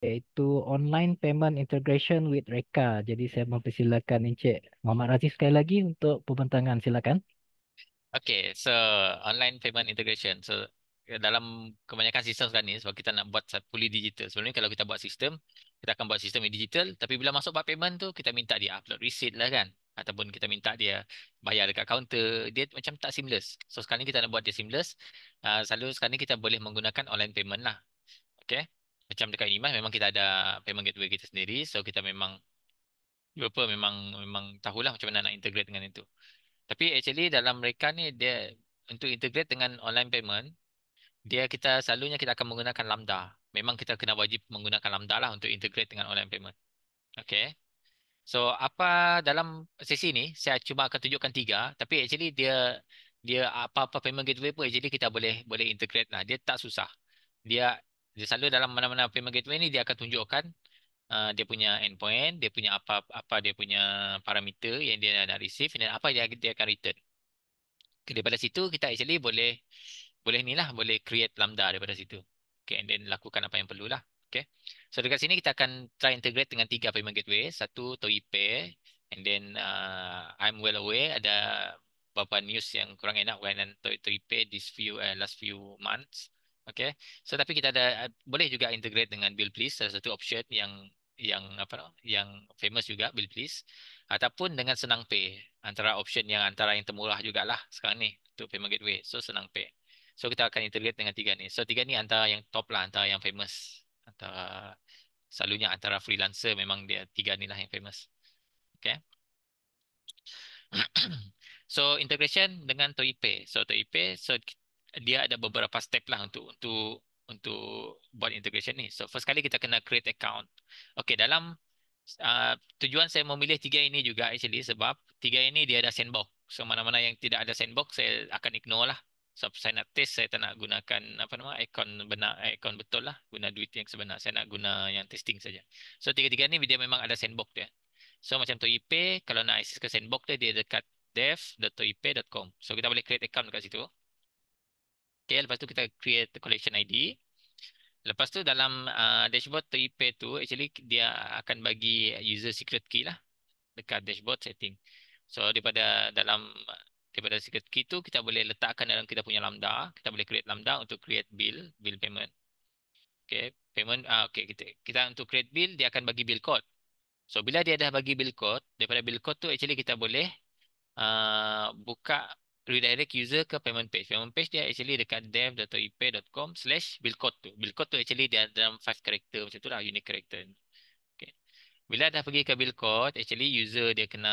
Yaitu Online Payment Integration with Reka. Jadi saya mempersilakan Encik Muhammad Razif sekali lagi untuk pembentangan. Silakan. Okay, so online payment integration. So dalam kebanyakan sistem sekarang ni, sebab kita nak buat fully digital. Sebenarnya kalau kita buat sistem, kita akan buat sistem yang digital. Tapi bila masuk buat payment tu, kita minta dia upload receipt lah kan. Ataupun kita minta dia bayar dekat kaunter. Dia macam tak seamless. So sekarang ni kita nak buat dia seamless. Selalu sekarang ni kita boleh menggunakan online payment lah. Okay. Macam dekat Iman, memang kita ada payment gateway kita sendiri. So kita memang, memang tahulah macam mana nak integrate dengan itu. Tapi actually dalam mereka ni dia untuk integrate dengan online payment, kita selalunya kita akan menggunakan Lambda. Memang kita kena wajib menggunakan Lambda lah untuk integrate dengan online payment. Okay. So apa dalam sesi ni saya cuma akan tunjukkan tiga, tapi actually dia dia apa-apa payment gateway pun actually kita boleh boleh integrate lah. Dia tak susah. Dia dia selalu dalam mana-mana payment gateway ni dia akan tunjukkan dia punya endpoint, dia punya apa apa dia punya parameter yang dia nak receive dan apa dia akan return. Okay, daripada situ kita actually boleh boleh ni lah, boleh create lambda daripada situ. Okay, and then lakukan apa yang perlu lah. Okay. So dekat sini kita akan try integrate dengan tiga payment gateway. Satu Toipe, and then I'm well aware ada beberapa news yang kurang enak berkaitan Toipe last few months. Okay. So tapi kita ada boleh juga integrate dengan Bill Please, salah satu option yang apa no, yang famous juga Bill Please, ataupun dengan Senang Pay, antara yang termurah jugalah sekarang ni untuk payment gateway. So Senang Pay. So kita akan integrate dengan tiga ni. So tiga ni antara yang top lah, antara yang famous. Antara selalunya antara freelancer memang dia tiga ni lah yang famous. Okay. So integration dengan Toipe. So Toipe, so dia ada beberapa step lah untuk buat integration ni. So first kali kita kena create account. Okay, dalam tujuan saya memilih tiga ini juga actually sebab tiga ini dia ada sandbox. So mana-mana yang tidak ada sandbox saya akan ignore lah. So saya nak test, saya tak nak gunakan apa nama account benar, account betul lah, guna duit yang sebenar. Saya nak guna yang testing saja. So tiga-tiga ni dia memang ada sandbox dia. So macam Toipe, kalau nak akses ke sandbox dia, dia dekat dev.toipe.com. So kita boleh create account dekat situ. Okay, lepas tu kita create the collection ID. Lepas tu dalam dashboard Toipe tu, actually dia akan bagi user secret key lah dekat dashboard setting. So daripada secret key tu kita boleh letakkan dalam kita punya Lambda. Kita boleh create Lambda untuk create bill payment. Okay, payment okay, kita untuk create bill dia akan bagi bill code. So bila dia dah bagi bill code, daripada bill code tu actually kita boleh buka redirect user ke payment page. Payment page dia actually dekat dev.ip.com/billcode tu. Billcode tu actually dia dalam 5 character macam tu lah, unique character. Okay. Bila dah pergi ke billcode, actually user dia kena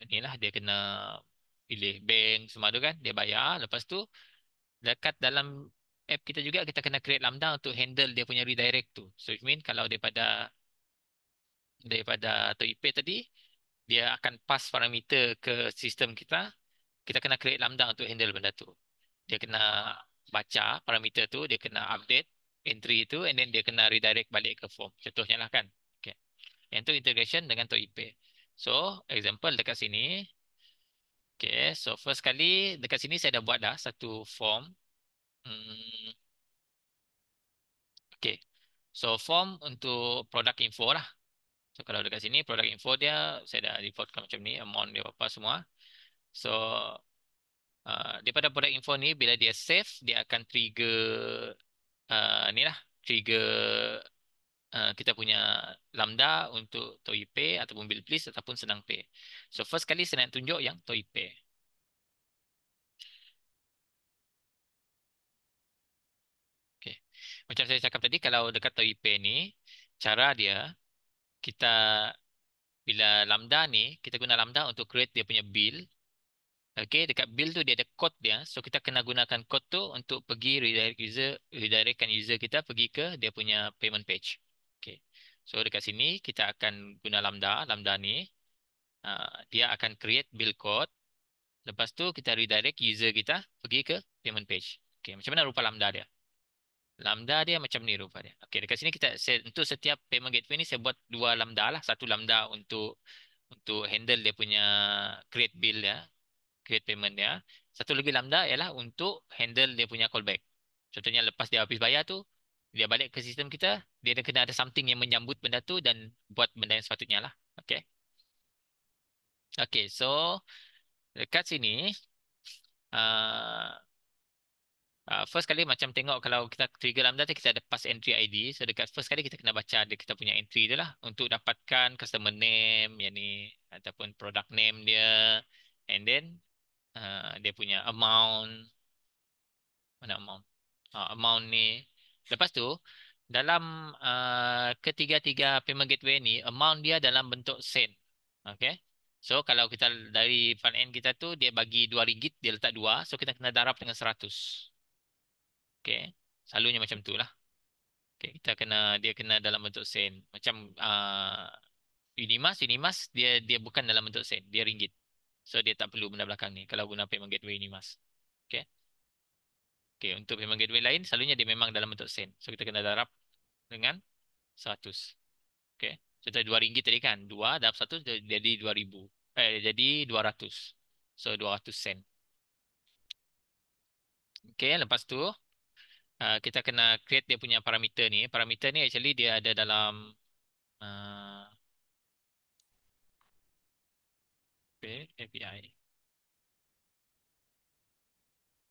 inilah, dia kena pilih bank semua tu kan, dia bayar. Lepas tu dekat dalam app kita juga kita kena create lambda untuk handle dia punya redirect tu. So it mean kalau daripada TOIP tadi dia akan pass parameter ke sistem kita, kita kena create lambda untuk handle benda tu. Dia kena baca parameter tu, dia kena update entry itu, and then dia kena redirect balik ke form. Contohnya lah kan. Okay. Yang tu integration dengan TOIP. So, example dekat sini. Okay, so first kali dekat sini saya dah buat dah satu form. Hmm, okay. So, form untuk product info lah. So, kalau dekat sini product info dia, saya dah defaultkan macam ni, amount dia apa semua. So, daripada product info ni bila dia save dia akan trigger ni lah, trigger kita punya lambda untuk Toipe ataupun Bill Please ataupun Senang Pay. So first kali saya nak tunjuk yang Toipe. Okay. Macam saya cakap tadi, kalau dekat Toipe ni cara dia, kita bila lambda ni kita guna lambda untuk create dia punya bill. Okay, dekat bill tu dia ada code dia. So kita kena gunakan code tu untuk pergi redirectkan user kita pergi ke dia punya payment page. Okay. So dekat sini kita akan guna lambda ni dia akan create bill code. Lepas tu kita redirect user kita pergi ke payment page. Okay, macam mana rupa lambda dia? Lambda dia macam ni rupa dia. Okay, dekat sini untuk setiap payment gateway ni saya buat dua lambda lah. Satu lambda untuk handle dia punya create bill dia, create payment dia. Satu lagi lambda ialah untuk handle dia punya callback. Contohnya lepas dia habis bayar tu, Dia balik ke sistem kita, dia ada kena ada something yang menyambut benda tu dan buat benda yang sepatutnya lah. Okay. Okay, so dekat sini, uh, first kali macam tengok kalau kita trigger Lambda tu kita ada pass entry ID. So dekat first kali kita kena baca dia kita punya entry dia lah untuk dapatkan customer name yang ni ataupun product name dia, and then dia punya amount. Mana amount? Amount ni. Lepas tu dalam ketiga-tiga payment gateway ni amount dia dalam bentuk sen. Okay. So kalau kita dari front end kita tu dia bagi RM2, dia letak 2, so kita kena darab dengan 100. Okay. Selalunya macam tu lah. Okay, kita kena dia kena dalam bentuk sen. Macam Unimas dia bukan dalam bentuk sen, dia ringgit. So dia tak perlu benda belakang ni kalau guna payment gateway Unimas. Okay. Okay, untuk payment gateway lain selalunya dia memang dalam bentuk sen. So kita kena darab dengan 100. Okay. So tadi RM2 tadi kan. 2 darab 1 jadi 2000. Jadi 200. So 200 sen. Okay, lepas tu kita kena create dia punya parameter ni. Parameter ni actually dia ada dalam uh, API.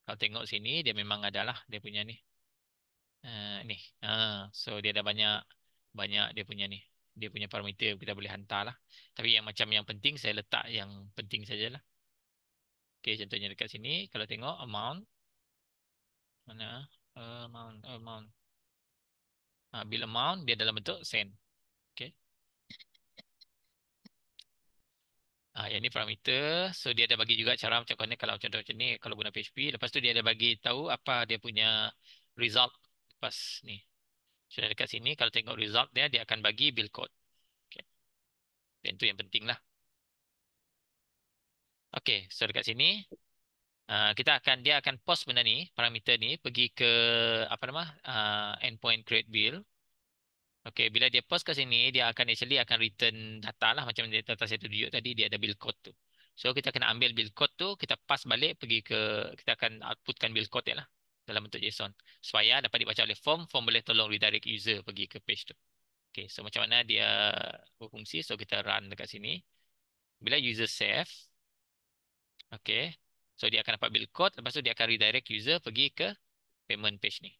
Kalau tengok sini dia memang ada lah dia punya ni. Ni. So dia ada banyak banyak dia punya ni. Dia punya parameter kita boleh hantar lah. Tapi yang macam yang penting saya letak yang penting sajalah. Okay, contohnya dekat sini kalau tengok amount mana amount. Bill amount dia dalam bentuk sen. Okay. Yang ni parameter. So dia ada bagi juga cara macam mana kalau contoh macam ni kalau guna PHP. Lepas tu dia ada bagi tahu apa dia punya result lepas ni. So dekat sini kalau tengok result dia akan bagi bill code. Okay. Dan itu yang penting lah. Okay. So dekat sini dia akan post benda ni parameter ni pergi ke apa nama endpoint create bill. Okay, bila dia post ke sini, dia akan actually akan return data lah macam data saya tunjuk tadi, dia ada bill code tu. So kita kena ambil bill code tu, kita pass balik pergi ke kita akan outputkan bill code dia lah dalam bentuk JSON supaya dapat dibaca oleh form boleh tolong redirect user pergi ke page tu. Okay, so macam mana dia berfungsi? So kita run dekat sini. Bila user save, okay, so dia akan dapat bill code, lepas tu dia akan redirect user pergi ke payment page ni.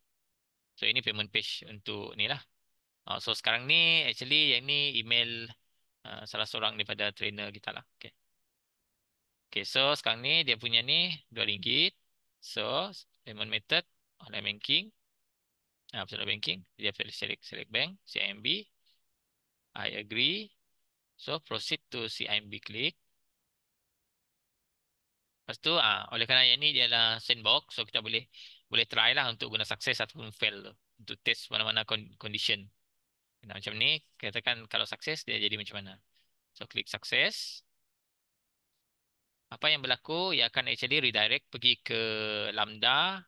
So ini payment page untuk ni lah. So sekarang ni actually yang ni email salah seorang daripada trainer kita lah. Okay. Okay, so sekarang ni dia punya ni RM2. So payment method online banking. Personal banking. Dia select bank CIMB. I agree. So proceed to CIMB click. Lepas tu oleh kerana yang ni dia adalah sandbox, so kita boleh try lah untuk guna sukses ataupun fail tu, untuk test mana-mana condition. Nah, macam ni katakan kalau sukses dia jadi macam mana. So klik sukses. Apa yang berlaku, ia akan actually redirect pergi ke Lambda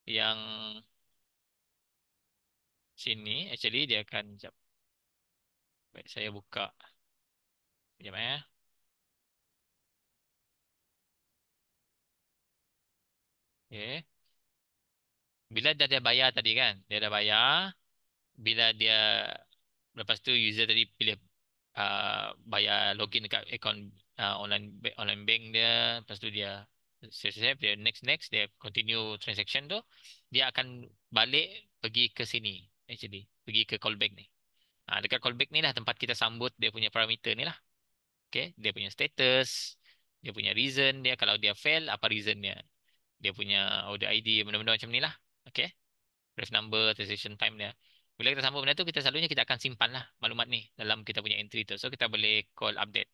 yang sini. Actually dia akan jap. Baik, saya buka. Sekejap Okay. Bila dah dia bayar tadi kan, dia dah bayar. Bila dia lepas tu user tadi pilih bayar login dekat akaun online bank dia, lepas tu dia save dia next dia continue transaction tu, dia akan balik pergi ke sini actually, pergi ke callback ni. Dekat callback ni lah tempat kita sambut dia punya parameter ni lah. Okay, dia punya status, dia punya reason dia, kalau dia fail apa reason dia, dia punya order ID, benda-benda macam ni lah. Okay, ref number, transaction time dia. Bila kita sambung benda tu, kita selalunya kita akan simpan lah maklumat ni dalam kita punya entry tu. So kita boleh call update.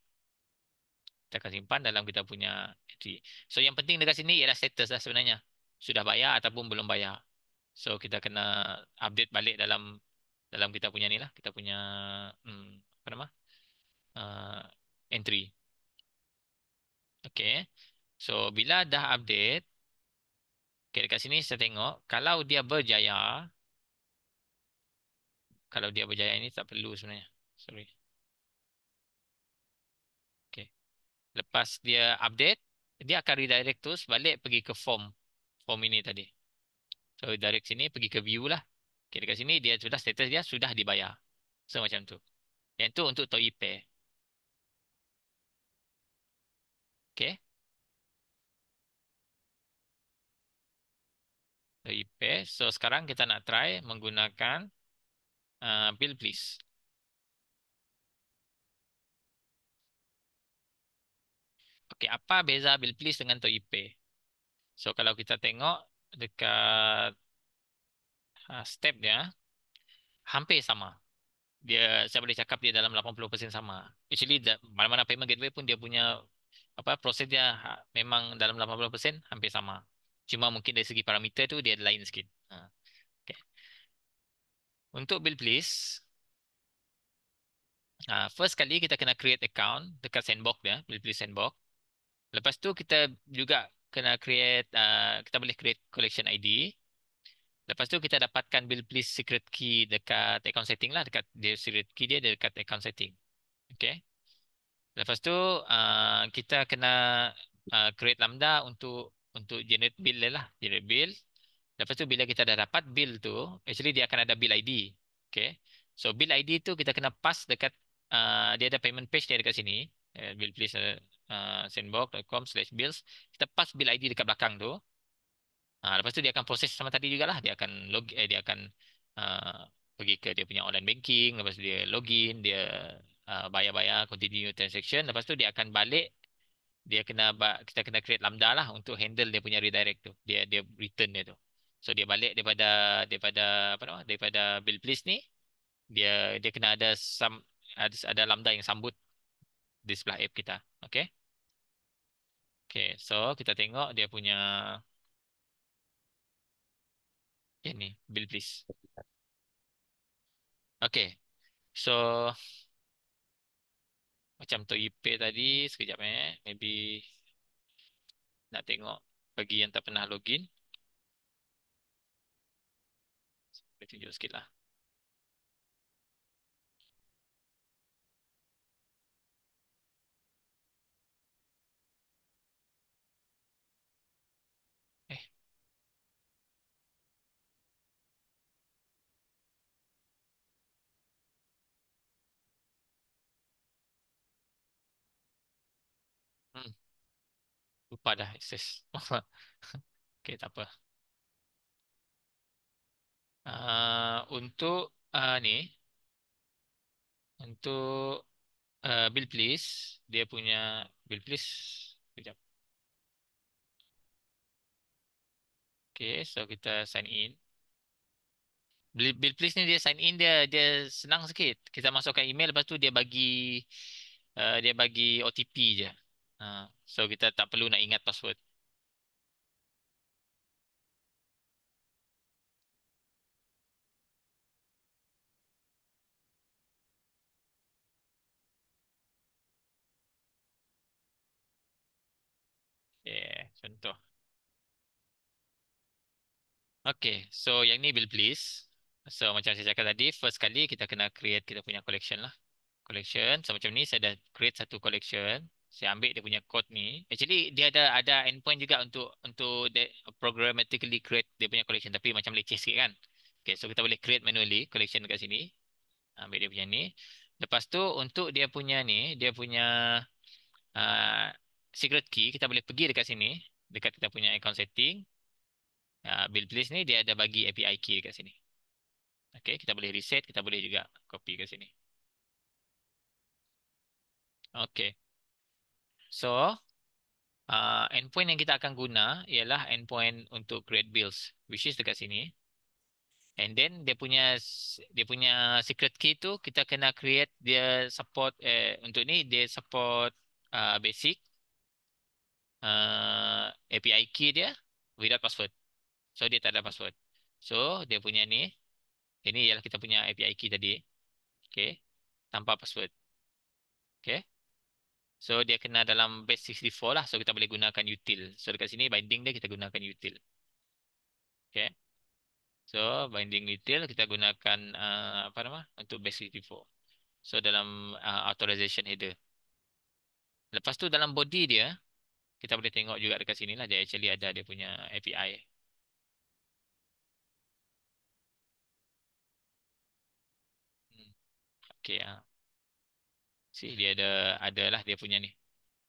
Kita akan simpan dalam kita punya entry. So yang penting dekat sini ialah status lah sebenarnya. Sudah bayar ataupun belum bayar. So kita kena update balik dalam dalam kita punya ni lah. Kita punya apa nama? Uh, Entry. Okay. So bila dah update, okay, dekat sini saya tengok kalau dia berjaya, ini tak perlu sebenarnya. Sorry. Okay. Lepas dia update, dia akan redirect terus balik pergi ke form ini tadi. So direct sini pergi ke view lah. Okay, dekat sini dia sudah status dia sudah dibayar. So macam tu. Yang tu untuk TOEIC. Okay. TOEIC. So sekarang kita nak try menggunakan Bill Please. Okay, apa beza Bill Please dengan TOEIC? So kalau kita tengok dekat step dia hampir sama. Saya boleh cakap dia dalam 80% sama. Actually mana-mana payment gateway pun dia punya apa proses dia memang dalam 80% hampir sama. Cuma mungkin dari segi parameter tu dia lain sikit. Okay. Untuk Bill Please, first kali kita kena create account dekat sandbox dia, Bill Please sandbox. Lepas tu kita juga kena create kita boleh create collection ID. Lepas tu kita dapatkan Bill Please secret key dekat account setting lah, dekat dia secret key dia dekat account setting. Okay. Lepas tu kita kena create Lambda untuk generate bill dia lah, generate bill. Lepas tu bila kita dah dapat bill tu, actually dia akan ada bill ID. Okay. So bill ID tu kita kena pass dekat dia ada payment page dia dekat sini. Bill please sandbox.com/bills. Kita pass bill ID dekat belakang tu. Lepas tu dia akan proses sama tadi jugalah. Dia akan uh, pergi ke dia punya online banking. Lepas tu dia login, dia bayar-bayar, continue transaction. Lepas tu dia akan balik. Kita kena create Lambda lah untuk handle dia punya redirect tu. Dia return dia tu. So dia balik daripada apa nama? Daripada bill please ni, dia kena ada Lambda yang sambut di sebelah app kita. Okay? Okay, so kita tengok dia punya ini bill please. Okay. So macam tu IP tadi, sekejap maybe nak tengok bagi yang tak pernah login. Boleh tunjuk sikit lah. Eh, hmm, lupa dah akses. Okay, tak apa. Untuk ni, untuk Bill Please, dia punya Bill Please. Sekejap. Okay, so kita sign in. Bill Please ni dia sign in dia senang sikit. Kita masukkan email lepas tu dia bagi OTP je. So kita tak perlu nak ingat password. Contoh. Okay, so yang ni Bill Please. So macam saya cakap tadi, first kali kita kena create kita punya collection lah. Collection. So macam ni saya dah create satu collection. Saya ambil dia punya code ni. Actually dia ada endpoint juga untuk programmatically create dia punya collection, tapi macam leceh sikit kan. Okay, so kita boleh create manually collection dekat sini. Ambil dia punya ni. Lepas tu untuk dia punya ni, dia punya uh, secret key, kita boleh pergi dekat sini, dekat kita punya account setting. Bill Please ni dia ada bagi API key dekat sini. Okay, kita boleh reset, kita boleh juga copy ke sini. Okay, so endpoint yang kita akan guna ialah endpoint untuk create bills, which is dekat sini. And then dia punya secret key tu kita kena create dia support untuk ni dia support basic API key dia without password. So dia tak ada password. So dia punya ni ini ialah kita punya API key tadi. Okay, tanpa password. Okay. So dia kena dalam base 64 lah. So kita boleh gunakan util. So dekat sini binding dia kita gunakan util. Okay. So binding util kita gunakan apa nama untuk base 64. So dalam authorization header. Lepas tu dalam body dia kita boleh tengok juga dekat sini lah. Dia actually ada dia punya API. Okay, see dia ada lah dia punya ni.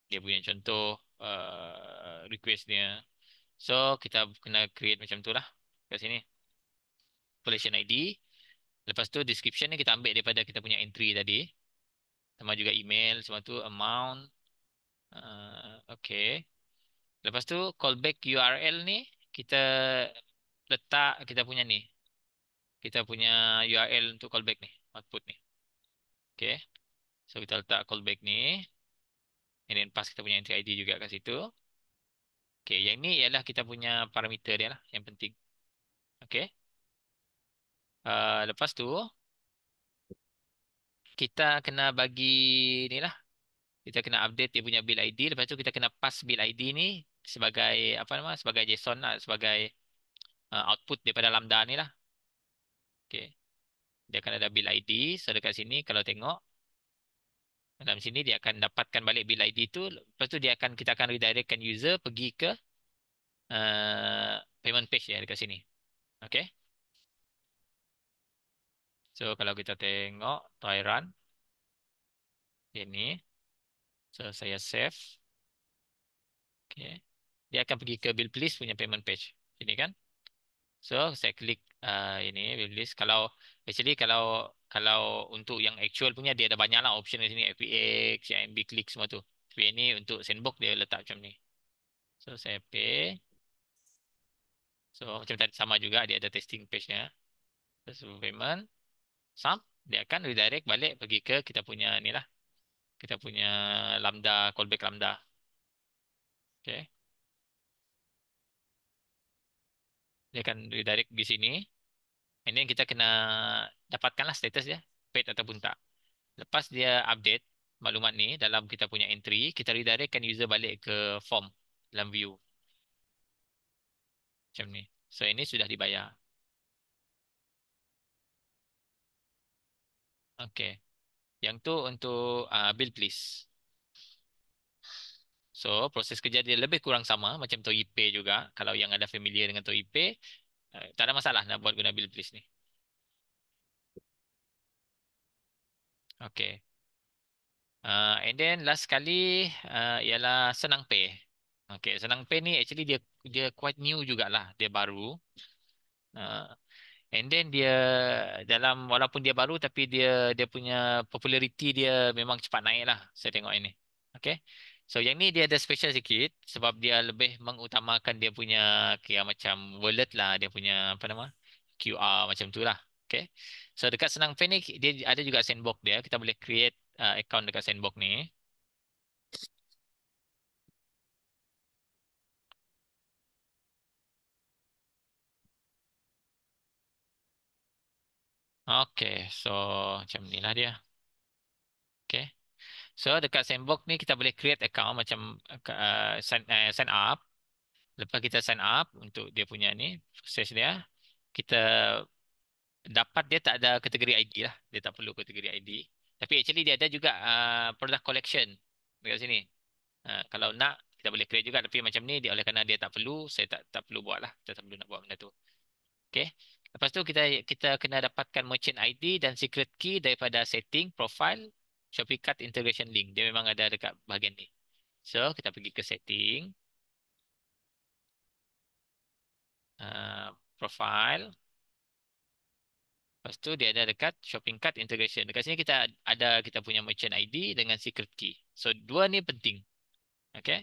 Dia punya contoh request dia. So kita kena create macam tu lah kat sini. Collection ID. Lepas tu description ni kita ambil daripada kita punya entry tadi. Sama juga email, semua tu amount. Okay. Lepas tu callback URL ni kita letak kita punya ni. Kita punya URL untuk callback ni, output ni. Okay. So kita letak callback ni. And then pass kita punya entry ID juga kat situ. Okay, yang ni ialah kita punya parameter dia lah, yang penting. Okay. Lepas tu kita kena bagi ni lah. Kita kena update dia punya bill ID. Lepas tu kita kena pass bill ID ni sebagai apa nama? Sebagai JSON lah, sebagai output daripada Lambda ni lah. Okay. Dia akan ada bill ID. So dekat sini kalau tengok dalam sini dia akan dapatkan balik bill ID tu. Lepas tu kita akan redirectkan user pergi ke payment page ya dekat sini. Okay. So kalau kita tengok try run ini. So saya save. Okay. Dia akan pergi ke bill please punya payment page. Sini kan? So saya klik ini bill list. Kalau untuk yang actual punya dia ada banyak lah option di sini FBX, CIMB klik semua tu. Tapi ini untuk sandbox dia letak macam ni. So saya pay. So macam tadi sama juga dia ada testing page-nya. Terus payment, sum, dia akan redirect balik pergi ke kita punya ni lah. Kita punya Lambda, callback Lambda. Okay. Dia akan redirect di sini. Ini kita kena dapatkanlah status dia, paid ataupun tak. Lepas dia update maklumat ni dalam kita punya entry, kita redirectkan user balik ke form dalam view. Macam ni. So ini sudah dibayar. Okay. Yang tu untuk bill please. So proses kerja dia lebih kurang sama macam Toyipay juga. Kalau yang ada familiar dengan Toyipay, tak ada masalah nak buat guna bill please ni. Okay. And then last kali ialah Senang Pay. Okay, Senang Pay ni actually dia dia quite new jugalah. Dia baru. Uh, and then dia walaupun dia baru tapi dia punya populariti dia memang cepat naik lah. Saya tengok ini. Okay. So yang ni dia ada special sikit sebab dia lebih mengutamakan dia punya kira macam wallet lah. Dia punya apa nama? QR macam tu lah. Okay. So dekat Senang Pay ni dia ada juga sandbox dia. Kita boleh create account dekat sandbox ni. Okay, so macam ni lah dia. Okay. So dekat sandbox ni kita boleh create account macam sign up. Lepas kita sign up untuk dia punya ni proses dia, kita dapat dia tak ada kategori ID lah. Dia tak perlu kategori ID. Tapi actually dia ada juga product collection dekat sini. Kalau nak kita boleh create juga tapi macam ni dia oleh kerana dia tak perlu, saya tak perlu buat lah. Kita tak perlu nak buat benda tu. Okay. Lepas tu kita kena dapatkan merchant ID dan secret key daripada setting, profile, Shopee Card integration link. Dia memang ada dekat bahagian ni. So, kita pergi ke setting, profile. Lepas tu dia ada dekat Shopping Cart integration. Dekat sini kita ada kita punya merchant ID dengan secret key. So, dua ni penting. Okay.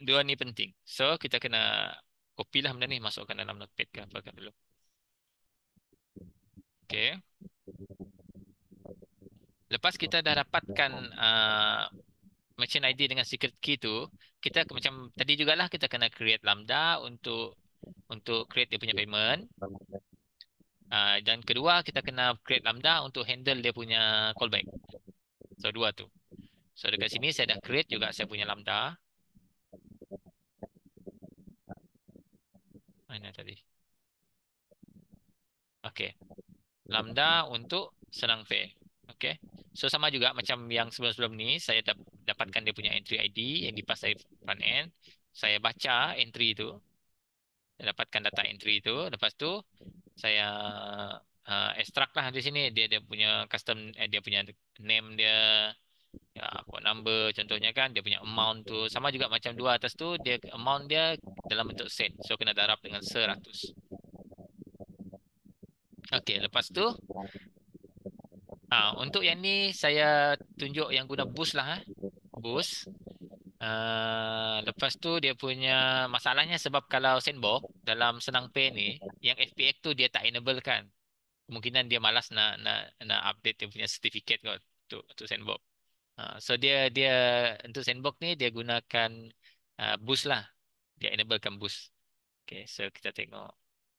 Dua ni penting. So, kita kena copy lah benda ni. Masukkan dalam notepad ke apa kan dulu. Okay. Lepas kita dah dapatkan merchant ID dengan secret key tu, kita macam tadi jugalah kita kena create Lambda untuk create dia punya payment. Dan kedua kita kena create Lambda untuk handle dia punya callback. So dua tu. So dekat sini saya dah create juga saya punya Lambda. Mana tadi? Okay. Lambda untuk Senang Pay. Okay. So sama juga macam yang sebelum-sebelum ni saya dapatkan dia punya entry ID yang dipas dari front end. Saya baca entry tu. Saya dapatkan data entry tu. Lepas tu saya extract lah di sini. Dia punya custom, dia punya name dia, ya, port number contohnya kan, dia punya amount tu sama juga macam dua atas tu, dia amount dia dalam bentuk sen. So kena darab dengan 100. Okey, lepas tu untuk yang ni saya tunjuk yang guna boost lah. Boost. Lepas tu dia punya masalahnya sebab kalau sandbox dalam Senang Pay ni, yang FPX tu dia tak enable kan. Kemungkinan dia malas nak update dia punya certificate kot untuk sandbox. So dia dia untuk sandbox ni dia gunakan boost lah. Dia enablekan boost. Okay, so kita tengok.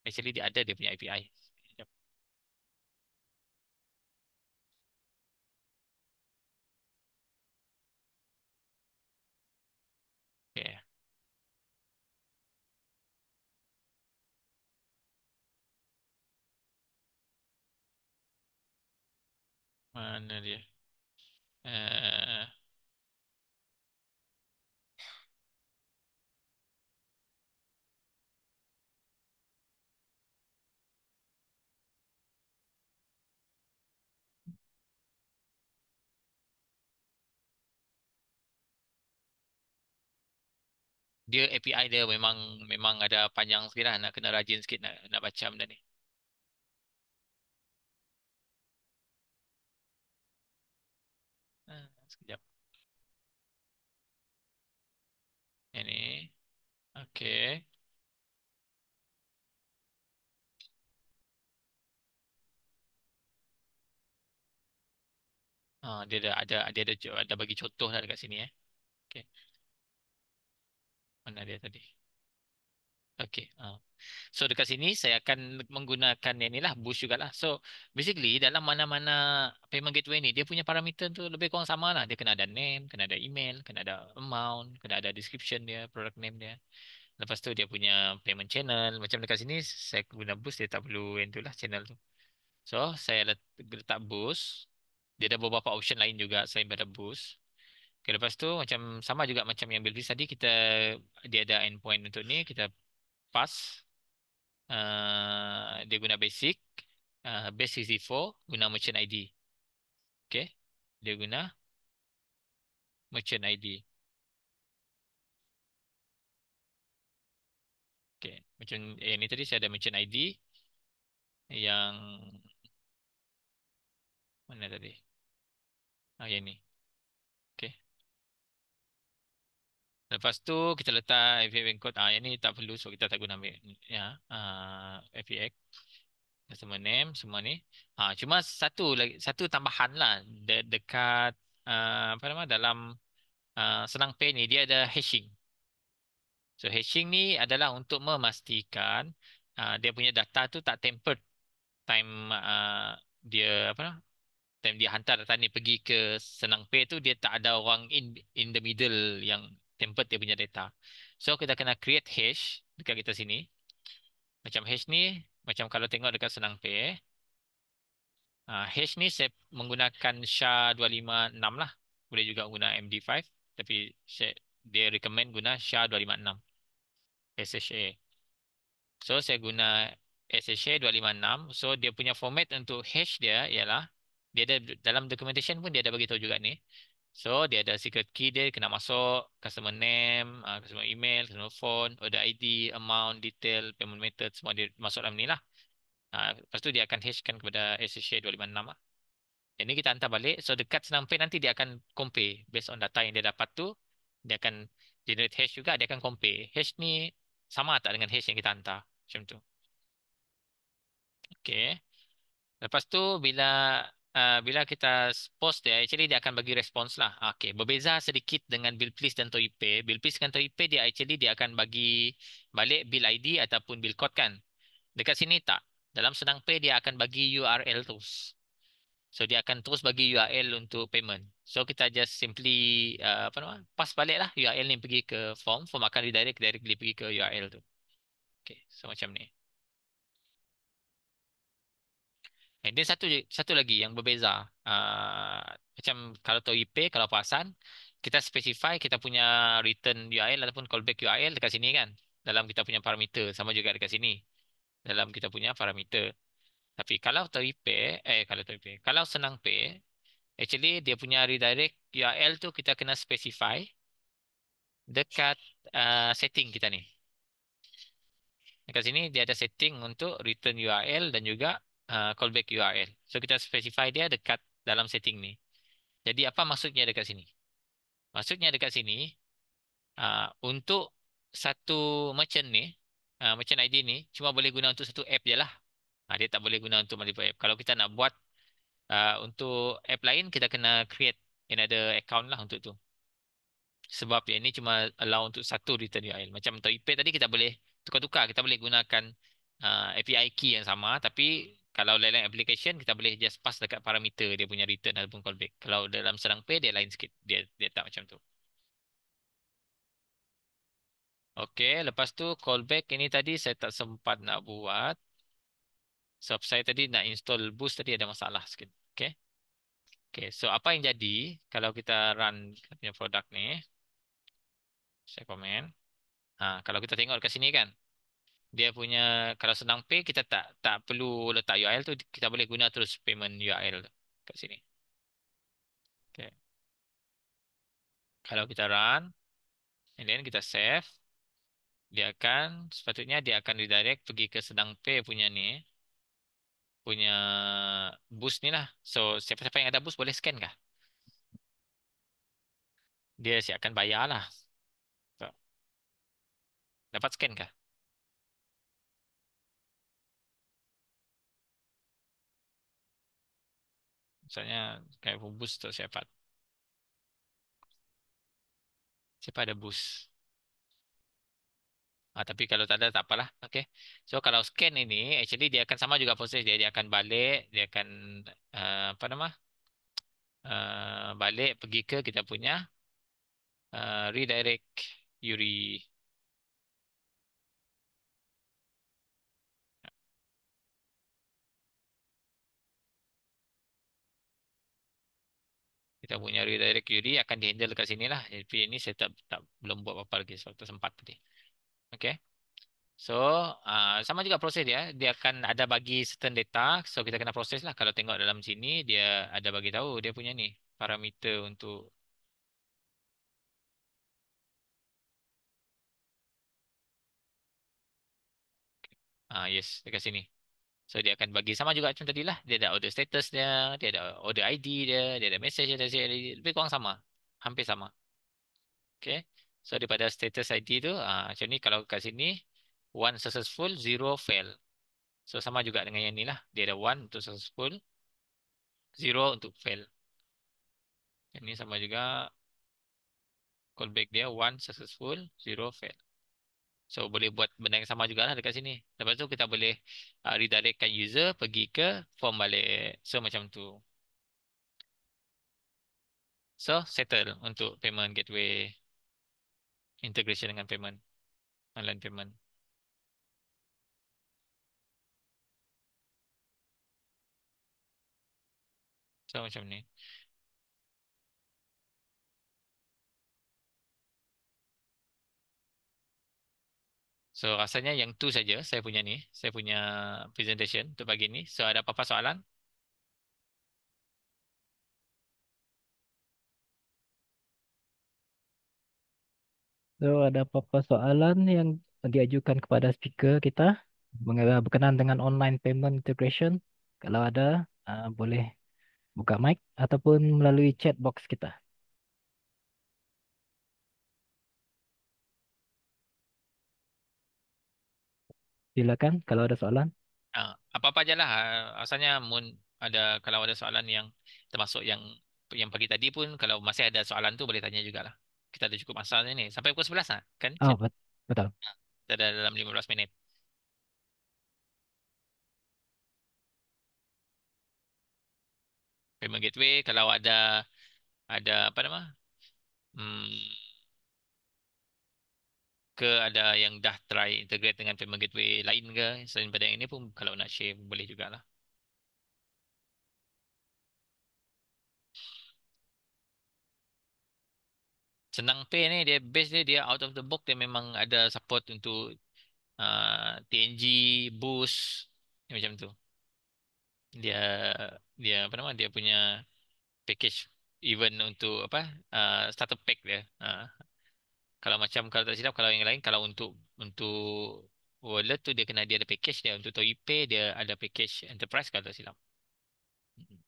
Actually dia ada dia punya API. Sekejap. Okay, mana dia? Uh, dia API dia memang memang ada panjang sikit lah. Nak kena rajin sikit nak baca benda ni. Sekejap. Ini. Okay. Dia ada bagi contoh lah dekat sini. Okay. Mana dia tadi? Okay. So dekat sini saya akan menggunakan yang ni lah, boost jugalah. So basically dalam mana-mana payment gateway ni dia punya parameter tu lebih kurang sama lah. Dia kena ada name, kena ada email, kena ada amount, kena ada description dia, product name dia. Lepas tu dia punya payment channel. Macam dekat sini saya guna boost, dia tak perlu yang tu lah channel tu. So saya letak boost. Dia ada beberapa option lain juga selain pada boost. Okay, lepas tu macam sama juga macam yang Bilqis tadi, dia ada endpoint untuk ni, kita pass. Dia guna basic, base 64 guna merchant ID. Okay, dia guna merchant ID. Okay, macam yang ni tadi saya ada merchant ID yang mana tadi? Yang ni. Okay. Lepas tu kita letak FPX code. Yang ni tak perlu, so kita tak guna ya. FPX customer name semua ni. Cuma satu lagi, satu tambahan lah dekat apa nama dalam Senang Pay ni dia ada hashing. So hashing ni adalah untuk memastikan dia punya data tu tak tempered time dia apa nama? Time dia hantar data ni pergi ke Senang Pay tu, dia tak ada orang in the middle yang tempered dia punya data. So kita kena create hash dekat kita sini. Macam hash ni, macam kalau tengok dekat Senang Pay, hash ni saya menggunakan SHA-256 lah. Boleh juga guna MD5. Tapi dia recommend guna SHA-256. SHA. So saya guna SHA-256. So dia punya format untuk hash dia ialah, dia ada dalam documentation pun dia ada bagi tahu juga ni. So dia ada secret key dia, kena masuk customer name, customer email, customer phone, order ID, amount, detail, payment method, semua dia masuk dalam ni lah. Lepas tu dia akan hashkan kepada SHA-256 lah. Yang ni kita hantar balik. So dekat Senang Pay nanti dia akan compare based on data yang dia dapat tu. Dia akan generate hash juga. Dia akan compare. Hash ni sama tak dengan hash yang kita hantar. Macam tu. Okay. Lepas tu bila kita post dia, actually dia akan bagi respons lah. Okay. Berbeza sedikit dengan Billplease dan Toipe. Billplease dan Toipe dia akan bagi balik bill ID ataupun bill code kan. Dekat sini tak. Dalam Senang Pay dia akan bagi URL terus. So dia akan terus bagi URL untuk payment. So kita just simply apa nama? Pass balik lah URL ni pergi ke form. Form akan directly pergi ke URL tu. Okay, so macam ni. Dia satu lagi yang berbeza. Macam kalau tahu IP, kalau perasan, kita specify kita punya return URL ataupun callback URL dekat sini kan. Dalam kita punya parameter. Sama juga dekat sini. Dalam kita punya parameter. Tapi kalau terrepair, kalau terrepair, kalau senang pay, actually dia punya redirect URL tu kita kena specify dekat setting kita ni. Dekat sini dia ada setting untuk return URL dan juga callback URL. So kita specify dia dekat dalam setting ni. Jadi apa maksudnya dekat sini? Maksudnya dekat sini untuk satu merchant ni, merchant ID ni cuma boleh guna untuk satu app je lah. Dia tak boleh guna untuk multiple app. Kalau kita nak buat untuk app lain, kita kena create another account lah untuk tu. Sebab yang ni cuma allow untuk satu return URL. Macam untuk email tadi kita boleh tukar-tukar. Kita boleh gunakan API key yang sama. Tapi kalau lain application, kita boleh just pass dekat parameter dia punya return ataupun callback. Kalau dalam serang pay, dia lain sikit. Dia tak macam tu. Okey, lepas tu callback ini tadi saya tak sempat nak buat. Sebab saya tadi nak install Boost tadi ada masalah sikit. Okey. Okey, so apa yang jadi kalau kita run kita punya produk ni? Saya komen. Kalau kita tengok kat sini kan, dia punya kalau senang pay kita tak perlu letak URL tu, kita boleh guna terus payment URL tu kat sini. Okay. Kalau kita run and then kita save, sepatutnya dia akan redirect pergi ke senang pay punya ni, punya boost ni lah. So siapa-siapa yang ada boost boleh scan kah? Dia siapkan bayar lah. So, dapat scan kah? Misalnya kayak boost tu siapa ada boost. Tapi kalau tak ada tak apalah. Okay. So kalau scan ini, actually dia akan sama juga proses dia. Dia akan balik, dia akan apa nama? Balik pergi ke kita punya redirect URI. Kita punya redirect URI akan dihandle kat sini lah. Tapi ini saya tak belum buat apa-apa lagi sebab tu sempat tadi. Okay. So sama juga proses dia. Dia akan ada bagi certain data. So kita kena proses lah. Kalau tengok dalam sini dia ada bagi tahu dia punya ni parameter untuk yes dekat sini. So dia akan bagi sama juga macam tadi lah. Dia ada order status dia, dia ada order ID dia ada message dia, lebih kurang sama. Hampir sama. Okay. So daripada status ID tu, macam ni kalau kat sini, one successful, zero fail. So sama juga dengan yang ni lah. Dia ada one untuk successful, zero untuk fail. Yang ni sama juga, callback dia one successful, zero fail. So boleh buat benda yang sama juga lah dekat sini. Lepas tu kita boleh redirectkan user pergi ke form balik. So macam tu. So, settle untuk payment gateway integration dengan payment, online payment. So, macam ni. So, rasanya yang tu saja saya punya ni, saya punya presentation untuk pagi ni. So, ada apa-apa soalan? So, ada apa-apa soalan yang diajukan kepada speaker kita berkenaan dengan online payment integration? Kalau ada, boleh buka mic ataupun melalui chat box kita. Silakan kalau ada soalan. Apa-apa je lah. Rasanya mun ada kalau ada soalan yang termasuk yang pagi tadi pun kalau masih ada soalan tu boleh tanya jugalah. Kita ada cukup masa ni. Sampai pukul 11 lah, kan? Oh, betul. Kita ada dalam 15 minit. Payment gateway kalau ada apa nama? Hmm, ada yang dah try integrate dengan payment gateway lain ke selain pada yang ini pun kalau nak share boleh jugalah. Senang Pay ni dia base dia out of the box dia memang ada support untuk TNG, Boost macam tu. Dia dia apa nama? Dia punya package event untuk apa? Starter pack dia. Kalau macam kalau tak silap kalau yang lain kalau untuk wallet tu dia ada package dia untuk Toypay dia ada package enterprise kalau tak silap. Mm.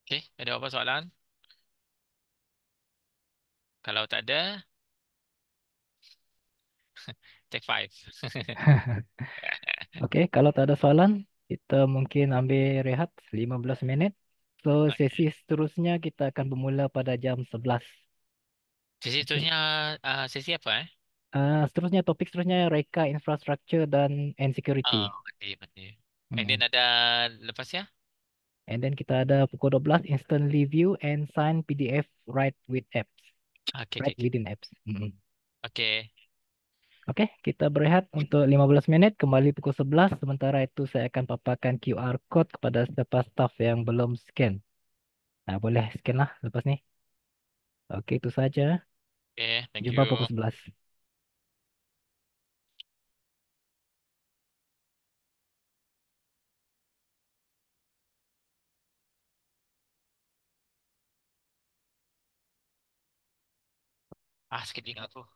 Okay, ada apa soalan? Kalau tak ada, take five. Oke, kalau tak ada soalan, kita mungkin ambil rehat 15 menit. So, sesi Okay. seterusnya kita akan bermula pada jam 11. Sesi Oke. seterusnya sesi apa eh? Seterusnya topik seterusnya reka infrastructure dan and security. Mati, mati. And then Mm. ada lepas ya? And then kita ada pukul 12 instantly view and sign PDF write with apps. Okay, okay, Write okay. within apps. Mm. Okay. Oke, kita berehat untuk 15 menit. Kembali pukul 11. Sementara itu saya akan paparkan QR code kepada siapa staff yang belum scan. Nah, boleh scan lah lepas ni. Oke, itu saja. Okay, thank Jumpa pukul you. 11. Sakit telinga aku.